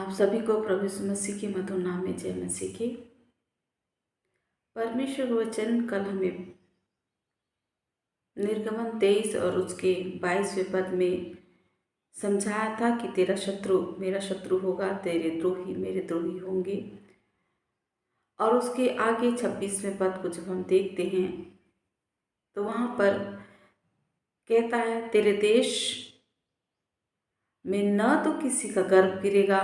आप सभी को प्रभु यीशु मसीह के मधुर नाम में जय मसीह की। परमेश्वर का वचन कल हमें निर्गमन 23 और उसके 22वें पद में समझाया था कि तेरा शत्रु मेरा शत्रु होगा, तेरे द्रोही मेरे द्रोही होंगे। और उसके आगे 26वें पद को जब हम देखते हैं तो वहाँ पर कहता है, तेरे देश में न तो किसी का गर्भ गिरेगा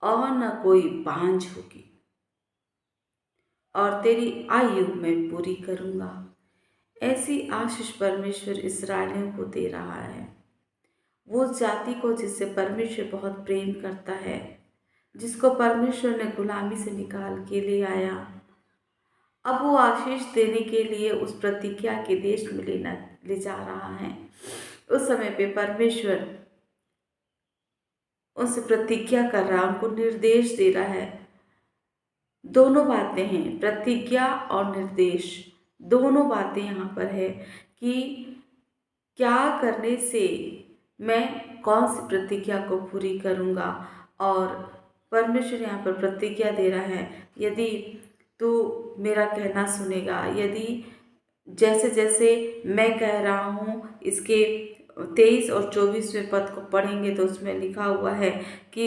और न कोई बांझ होगी, और तेरी आयु मैं पूरी करूँगा। ऐसी आशीष परमेश्वर इस्राएलियों को दे रहा है। वो जाति को जिससे परमेश्वर बहुत प्रेम करता है, जिसको परमेश्वर ने गुलामी से निकाल के ले आया, अब वो आशीष देने के लिए उस प्रतिज्ञा के देश में ले जा रहा है। उस समय पे परमेश्वर उनसे प्रतिज्ञा कर रहा है, उनको निर्देश दे रहा है। दोनों बातें हैं, प्रतिज्ञा और निर्देश, दोनों बातें यहाँ पर है कि क्या करने से मैं कौन सी प्रतिज्ञा को पूरी करूँगा। और परमेश्वर यहाँ पर प्रतिज्ञा दे रहा है, यदि तू मेरा कहना सुनेगा, यदि जैसे जैसे मैं कह रहा हूँ, इसके 23 और 24वें पद को पढ़ेंगे तो उसमें लिखा हुआ है कि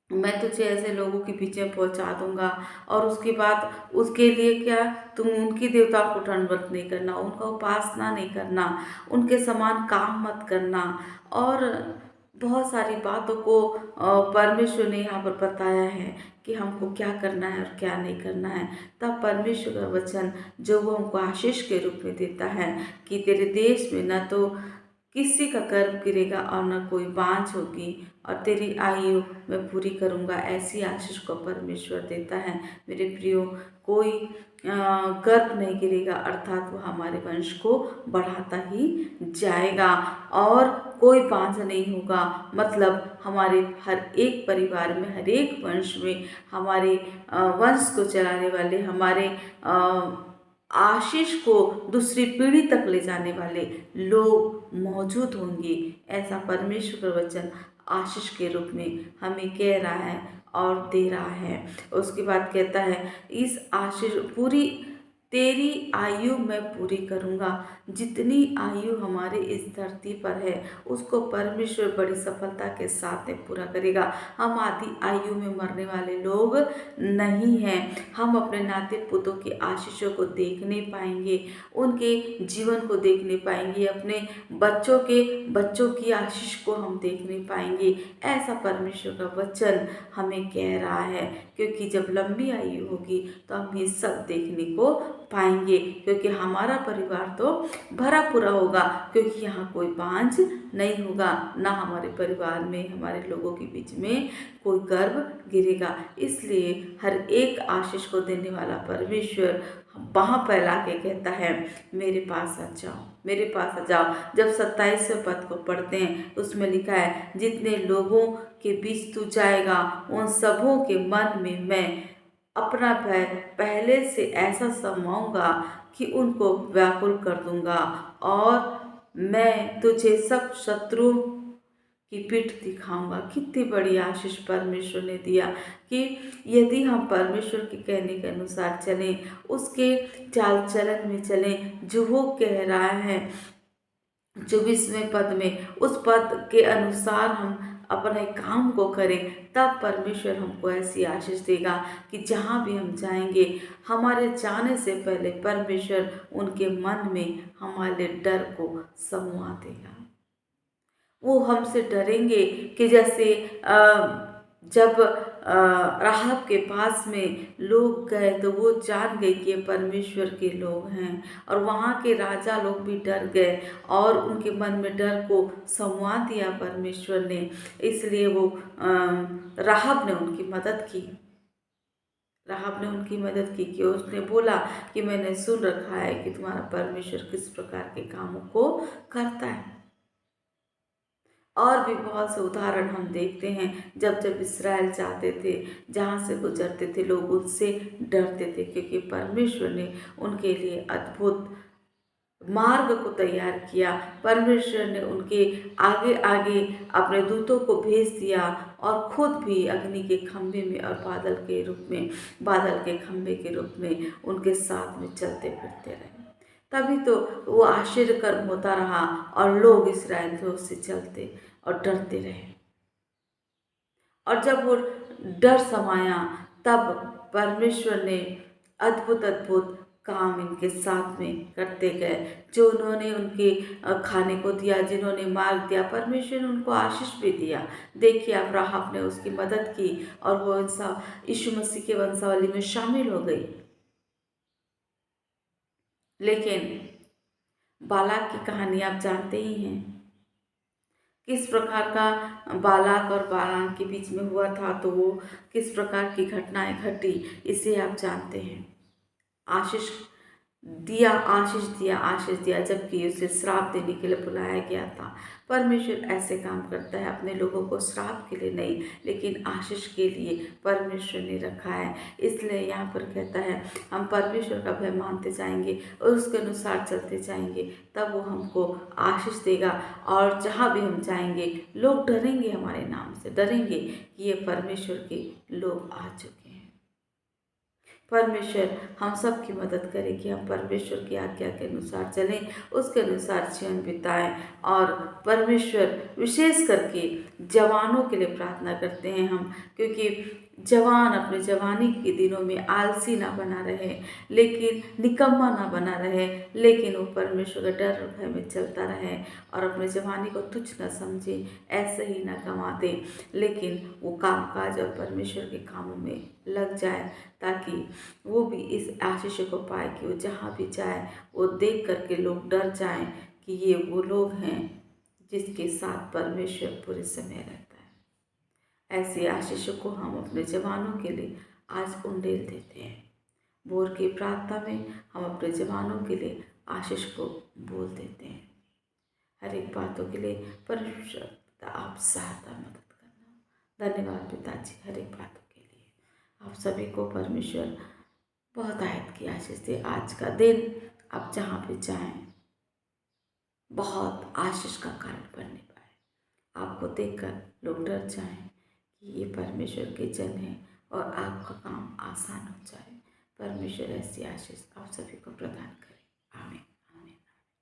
मैं तुझे ऐसे लोगों के बीच में पहुंचा दूंगा। और उसके बाद उसके लिए क्या, तुम उनकी देवताओं को दंडवत नहीं करना, उनका उपासना नहीं करना, उनके समान काम मत करना। और बहुत सारी बातों को परमेश्वर ने यहाँ पर बताया है कि हमको क्या करना है और क्या नहीं करना है। तब परमेश्वर का वचन जो वो हमको आशीष के रूप में देता है कि तेरे देश में न तो किसी का गर्भ गिरेगा और न कोई बांझ होगी, और तेरी आयु मैं पूरी करूँगा। ऐसी आशीष को परमेश्वर देता है। मेरे प्रियो, कोई गर्भ नहीं गिरेगा, अर्थात वो हमारे वंश को बढ़ाता ही जाएगा। और कोई बांझ नहीं होगा, मतलब हमारे हर एक परिवार में, हर एक वंश में हमारे वंश को चलाने वाले, हमारे आशीष को दूसरी पीढ़ी तक ले जाने वाले लोग मौजूद होंगे। ऐसा परमेश्वर का वचन आशीष के रूप में हमें कह रहा है और दे रहा है। उसके बाद कहता है, इस आशीष पूरी तेरी आयु मैं पूरी करूँगा। जितनी आयु हमारे इस धरती पर है उसको परमेश्वर बड़ी सफलता के साथ में पूरा करेगा। हम आधी आयु में मरने वाले लोग नहीं हैं। हम अपने नाते पुतों की आशीषों को देखने पाएंगे, उनके जीवन को देखने पाएंगे, अपने बच्चों के बच्चों की आशीष को हम देखने पाएंगे। ऐसा परमेश्वर का वचन हमें कह रहा है, क्योंकि जब लंबी आयु होगी तो हम ये सब देखने को पाएंगे, क्योंकि हमारा परिवार तो भरा पूरा होगा, क्योंकि यहाँ कोई बांझ नहीं होगा, ना हमारे परिवार में, हमारे लोगों के बीच में कोई गर्भ गिरेगा। इसलिए हर एक आशीष को देने वाला परमेश्वर बाँह फैला के कहता है, मेरे पास आ जाओ, मेरे पास आ जाओ। जब 27वें पद को पढ़ते हैं उसमें लिखा है, जितने लोगों के बीच तू जाएगा उन सबों के मन में मैं अपना भय पहले से ऐसा समाऊंगा कि उनको व्याकुल कर दूंगा, और मैं तुझे सब शत्रुओं की पीठ दिखाऊंगा। कितनी बड़ी आशीष परमेश्वर ने दिया कि यदि हम परमेश्वर के कहने के अनुसार चलें, उसके चाल चलन में चलें, जो वो कह रहा है 24वें पद में, उस पद के अनुसार हम अपने काम को करें, तब परमेश्वर हमको ऐसी आशीष देगा कि जहाँ भी हम जाएंगे, हमारे जाने से पहले परमेश्वर उनके मन में हमारे डर को समवा देगा। वो हमसे डरेंगे कि जैसे जब राहब के पास में लोग गए तो वो जान गए कि ये परमेश्वर के लोग हैं, और वहाँ के राजा लोग भी डर गए और उनके मन में डर को समवा दिया परमेश्वर ने। इसलिए वो राहब ने उनकी मदद की। राहब ने उनकी मदद की कि उसने बोला कि मैंने सुन रखा है कि तुम्हारा परमेश्वर किस प्रकार के कामों को करता है। और भी बहुत से उदाहरण हम देखते हैं, जब जब इस्राएल जाते थे, जहाँ से गुजरते थे, लोग उससे डरते थे, क्योंकि परमेश्वर ने उनके लिए अद्भुत मार्ग को तैयार किया। परमेश्वर ने उनके आगे आगे अपने दूतों को भेज दिया और खुद भी अग्नि के खंभे में और बादल के खंभे के रूप में उनके साथ में चलते फिरते रहे। तभी तो वो आश्चर्यकर्म होता रहा और लोग इस्राएल से उससे चलते और डरते रहे। और जब वो डर समाया तब परमेश्वर ने अद्भुत अद्भुत काम इनके साथ में करते गए। जो उन्होंने उनके खाने को दिया, जिन्होंने मार्ग दिया, परमेश्वर ने उनको आशीष भी दिया। देखिए अब्राहम ने उसकी मदद की और वो यीशु मसीह के वंशावली में शामिल हो गई। लेकिन बालाक की कहानी आप जानते ही हैं, किस प्रकार का बालाक और बालाम के बीच में हुआ था, तो वो किस प्रकार की घटनाएं घटी इसे आप जानते हैं। आशीष आशीष दिया जबकि उसे श्राप देने के लिए बुलाया गया था। परमेश्वर ऐसे काम करता है, अपने लोगों को श्राप के लिए नहीं लेकिन आशीष के लिए परमेश्वर ने रखा है। इसलिए यहाँ पर कहता है हम परमेश्वर का भय मानते जाएंगे और उसके अनुसार चलते जाएंगे, तब वो हमको आशीष देगा। और जहाँ भी हम जाएंगे लोग डरेंगे, हमारे नाम से डरेंगे कि ये परमेश्वर के लोग आ चुके हैं। परमेश्वर हम सब की मदद करे कि हम परमेश्वर की आज्ञा के अनुसार चलें, उसके अनुसार जीवन बिताएं। और परमेश्वर विशेष करके जवानों के लिए प्रार्थना करते हैं हम, क्योंकि जवान अपने जवानी के दिनों में आलसी ना बना रहे, लेकिन निकम्मा ना बना रहे, लेकिन वो परमेश्वर का डर और भय में चलता रहे और अपने जवानी को तुच्छ न समझे, ऐसे ही ना गंवा दे, लेकिन वो काम काज और परमेश्वर के कामों में लग जाए, ताकि वो भी इस आशीष को पाए कि वो जहाँ भी जाए वो देख करके लोग डर जाएं कि ये वो लोग हैं जिसके साथ परमेश्वर पूरे समय रहता है। ऐसी आशीष को हम अपने जवानों के लिए आज उंडेल देते हैं। भोर की प्रार्थना में हम अपने जवानों के लिए आशीष को बोल देते हैं। हर एक बातों के लिए परमेश्वर आप सहायता मदद करना। धन्यवाद पिताजी हर एक बातों के लिए। आप सभी को परमेश्वर बहुत आयत की आशीष दे। आज का दिन आप जहाँ भी जाएं बहुत आशीष का कारण बनने पाए। आपको देखकर लोग डर जाएं कि ये परमेश्वर के जन हैं और आपका काम आसान हो जाए। परमेश्वर ऐसी आशीष आप सभी को प्रदान करे। आमीन।